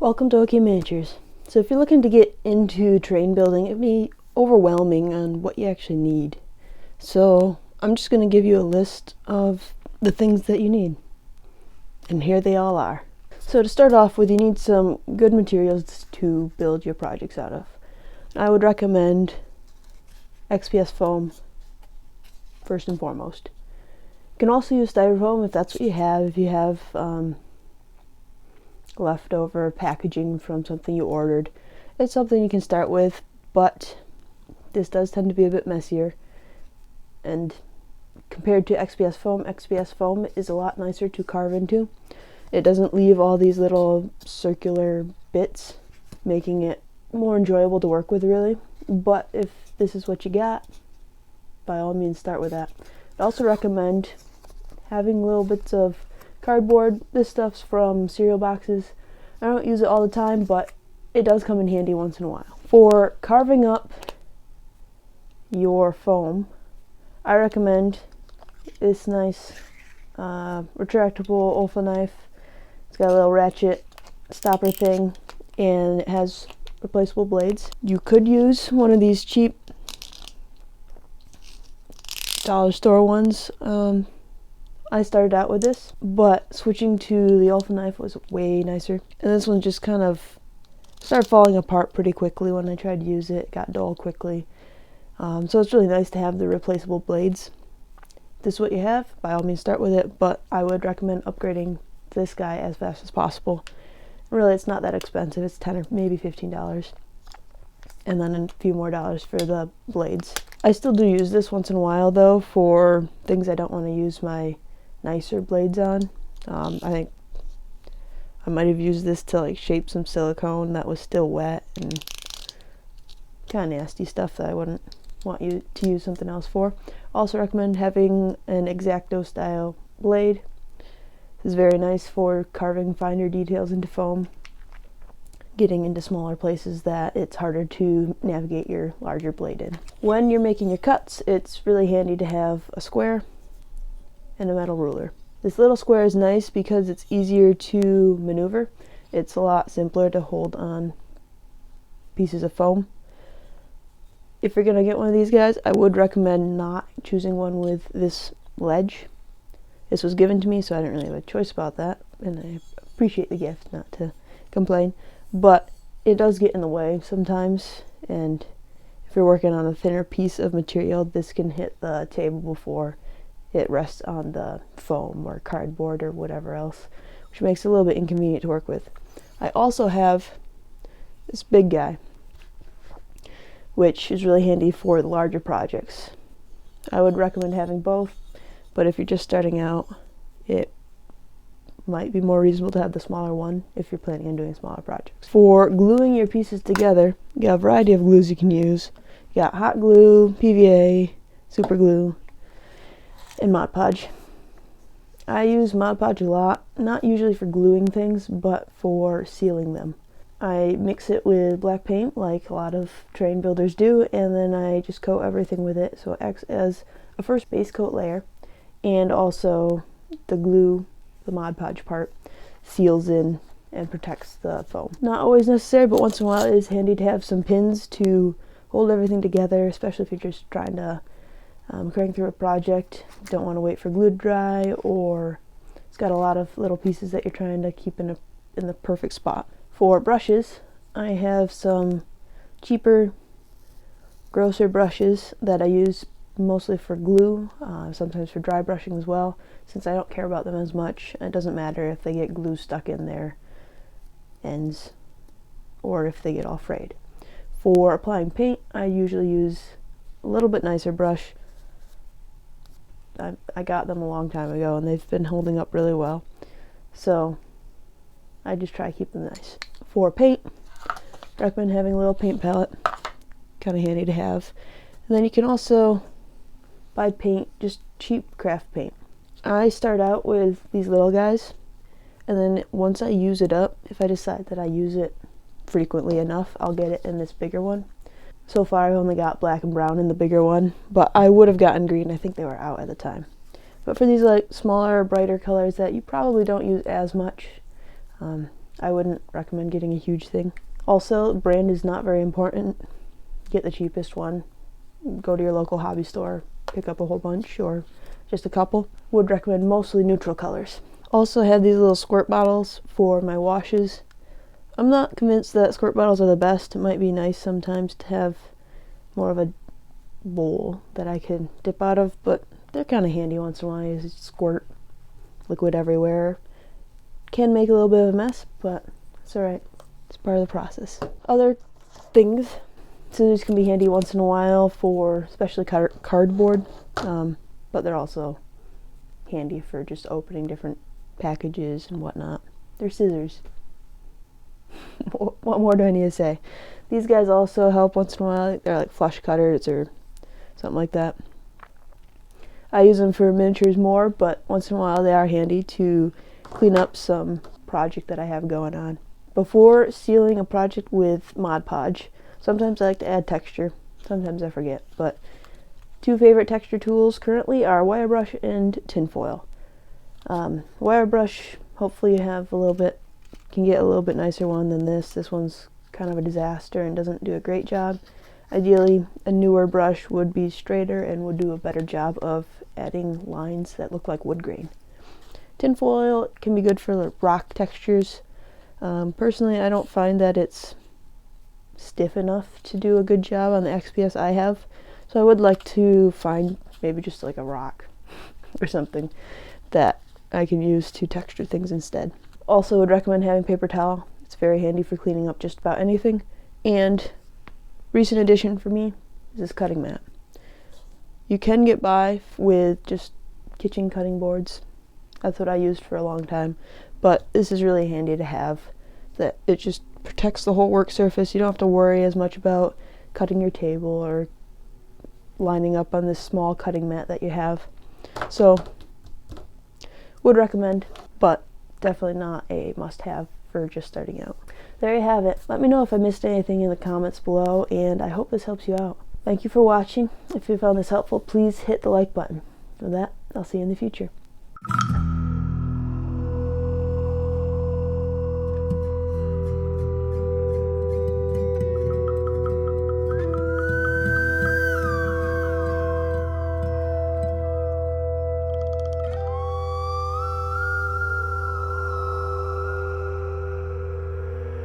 Welcome to OK Miniatures. So if you're looking to get into terrain building, it may be overwhelming on what you actually need. So I'm just going to give you a list of the things that you need. And here they all are. So to start off with, you need some good materials to build your projects out of. I would recommend XPS foam first and foremost. You can also use styrofoam if that's what you have. If you have leftover packaging from something you ordered, it's something you can start with, but this does tend to be a bit messier, and compared to XPS foam is a lot nicer to carve into. It doesn't leave all these little circular bits, making it more enjoyable to work with, really. But if this is what you got, by all means start with that. I'd also recommend having little bits of cardboard. This stuff's from cereal boxes. I don't use it all the time, but it does come in handy once in a while. For carving up your foam, I recommend this nice retractable Olfa knife. It's got a little ratchet stopper thing, and it has replaceable blades. You could use one of these cheap dollar store ones. I started out with this, but switching to the Olfa knife was way nicer. And this one just kind of started falling apart pretty quickly when I tried to use it. It got dull quickly. So it's really nice to have the replaceable blades. If this is what you have, by all means start with it, but I would recommend upgrading this guy as fast as possible. Really, it's not that expensive. It's $10 or maybe $15. And then a few more dollars for the blades. I still do use this once in a while, though, for things I don't want to use my nicer blades on. I think I might have used this to like shape some silicone that was still wet and kind of nasty stuff that I wouldn't want you to use something else for. Also recommend having an X-Acto style blade. This is very nice for carving finer details into foam, getting into smaller places that it's harder to navigate your larger blade in. When you're making your cuts, it's really handy to have a square and a metal ruler. This little square is nice because it's easier to maneuver. It's a lot simpler to hold on pieces of foam. If you're gonna get one of these guys, I would recommend not choosing one with this ledge. This was given to me, so I didn't really have a choice about that, and I appreciate the gift, not to complain, but it does get in the way sometimes, and if you're working on a thinner piece of material, this can hit the table before it rests on the foam or cardboard or whatever else, which makes it a little bit inconvenient to work with. I also have this big guy, which is really handy for the larger projects. I would recommend having both, but if you're just starting out, it might be more reasonable to have the smaller one if you're planning on doing smaller projects. For gluing your pieces together, you got a variety of glues you can use. You got hot glue, PVA, super glue, and Mod Podge. I use Mod Podge a lot, not usually for gluing things, but for sealing them. I mix it with black paint like a lot of terrain builders do, and then I just coat everything with it so it acts as a first base coat layer, and also the glue, the Mod Podge part, seals in and protects the foam. Not always necessary, but once in a while it is handy to have some pins to hold everything together, especially if you're just trying to crank through a project, don't want to wait for glue to dry, or it's got a lot of little pieces that you're trying to keep in the perfect spot. For brushes, I have some cheaper, grosser brushes that I use mostly for glue, sometimes for dry brushing as well. Since I don't care about them as much, it doesn't matter if they get glue stuck in their ends or if they get all frayed. For applying paint, I usually use a little bit nicer brush. I got them a long time ago and they've been holding up really well, so I just try to keep them nice. For paint, I recommend having a little paint palette, kind of handy to have. And then you can also buy paint, just cheap craft paint. I start out with these little guys, and then once I use it up, if I decide that I use it frequently enough, I'll get it in this bigger one. So far I've only got black and brown in the bigger one, but I would have gotten green. I think they were out at the time. But for these like smaller, brighter colors that you probably don't use as much, I wouldn't recommend getting a huge thing. Also, brand is not very important. Get the cheapest one. Go to your local hobby store, pick up a whole bunch or just a couple. Would recommend mostly neutral colors. Also have these little squirt bottles for my washes. I'm not convinced that squirt bottles are the best. It might be nice sometimes to have more of a bowl that I can dip out of, but they're kind of handy once in a while. You just squirt liquid everywhere. Can make a little bit of a mess, but it's alright. It's part of the process. Other things, scissors can be handy once in a while for especially cardboard, but they're also handy for just opening different packages and whatnot. They're scissors. What more do I need to say? These guys also help once in a while. They're like flush cutters or something like that. I use them for miniatures more, but once in a while they are handy to clean up some project that I have going on. Before sealing a project with Mod Podge, sometimes I like to add texture. Sometimes I forget, but two favorite texture tools currently are wire brush and tinfoil. Wire brush, hopefully you have can get a little bit nicer one than this. This one's kind of a disaster and doesn't do a great job. Ideally, a newer brush would be straighter and would do a better job of adding lines that look like wood grain. Tinfoil can be good for rock textures. Personally, I don't find that it's stiff enough to do a good job on the XPS I have, so I would like to find maybe just like a rock or something that I can use to texture things instead. Also would recommend having paper towel. It's very handy for cleaning up just about anything. And recent addition for me is this cutting mat. You can get by with just kitchen cutting boards. That's what I used for a long time, but this is really handy to have. That it just protects the whole work surface. You don't have to worry as much about cutting your table or lining up on this small cutting mat that you have. So would recommend, but definitely not a must-have for just starting out. There you have it. Let me know if I missed anything in the comments below, and I hope this helps you out. Thank you for watching. If you found this helpful, please hit the like button. With that, I'll see you in the future.